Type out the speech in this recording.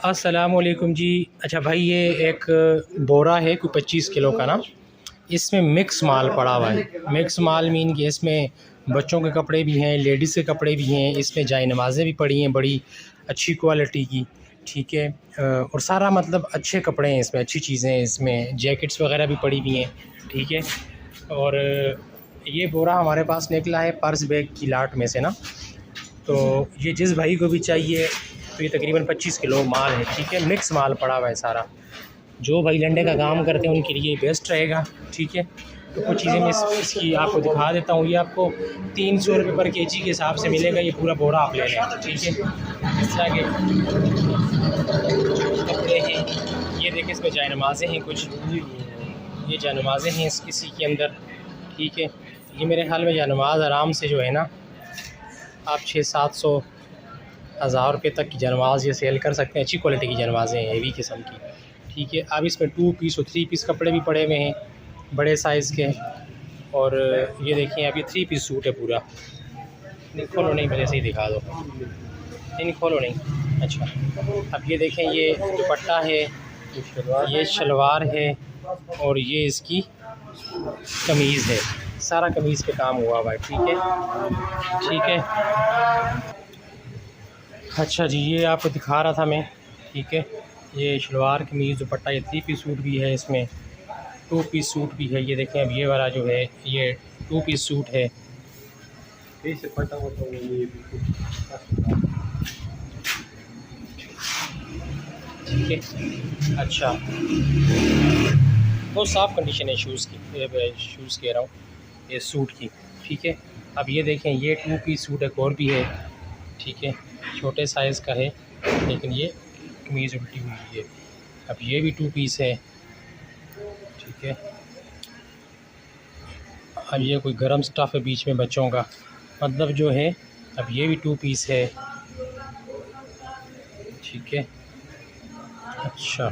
अस्सलामुअलैकुम जी। अच्छा भाई, ये एक बोरा है कोई 25 किलो का ना, इसमें मिक्स माल पड़ा हुआ है। मिक्स माल मीन कि इसमें बच्चों के कपड़े भी हैं, लेडीज़ के कपड़े भी हैं, इसमें जाए नमाज़ें भी पड़ी हैं बड़ी अच्छी क्वालिटी की, ठीक है। और सारा मतलब अच्छे कपड़े हैं इसमें, अच्छी चीज़ें हैं इसमें, जैकेट्स वगैरह भी पड़ी हुई हैं, ठीक है। और ये बोरा हमारे पास निकला है पर्स बैग की लाट में से ना, तो ये जिस भाई को भी चाहिए तो ये तकरीबन 25 किलो माल है, ठीक है। मिक्स माल पड़ा हुआ है सारा। जो भाई लंडे का काम करते हैं उनके लिए बेस्ट रहेगा, ठीक है। तो कुछ चीज़ें मैं इसकी आपको दिखा देता हूँ। ये आपको 300 रुपये पर केजी के हिसाब से मिलेगा, ये पूरा बोरा आप ले लें, ठीक है। इस तरह के कपड़े हैं, ये देखें इसमें जाए नमाज़ें हैं कुछ, ये जाए नमाज़ें हैं इसी के अंदर, ठीक है। ये मेरे ख्याल में जाए नमाज़ आराम से जो है ना आप 600-700 हज़ार रुपये तक की जनमाज़ ये सेल कर सकते हैं। अच्छी क्वालिटी की जनमाज़ें हैं, हेवी किस्म की, ठीक है। अब इसमें 2 पीस और 3 पीस कपड़े भी पड़े हुए हैं बड़े साइज़ के। और ये देखिए अब ये 3 पीस सूट है पूरा। नहीं खोलो नहीं, पहले से ही दिखा दो। नहीं खोलो नहीं। अच्छा, अब ये देखें, ये दुपट्टा है, ये शलवार है और ये इसकी कमीज़ है। सारा कमीज़ पे काम हुआ हुआ है, ठीक है, ठीक है। अच्छा जी, ये आपको दिखा रहा था मैं, ठीक है। ये शलवार कमीज़ दुपट्टा, ये 3 पीस सूट भी है, इसमें 2 पीस सूट भी है। ये देखें, अब ये वाला जो है ये 2 पीस सूट है। ठीक है। अच्छा, बहुत साफ़ कंडीशन है शूज़ की, शूज़ कह रहा हूँ, ये सूट की, ठीक है। अब ये देखें, ये 2 पीस सूट एक और भी है, ठीक है। छोटे साइज़ का है लेकिन ये कमीज़ उल्टी हुई है। अब ये भी 2 पीस है, ठीक है। अब ये कोई गर्म स्टफ़ है बीच में बच्चों का, मतलब जो है। अब ये भी 2 पीस है, ठीक है। अच्छा,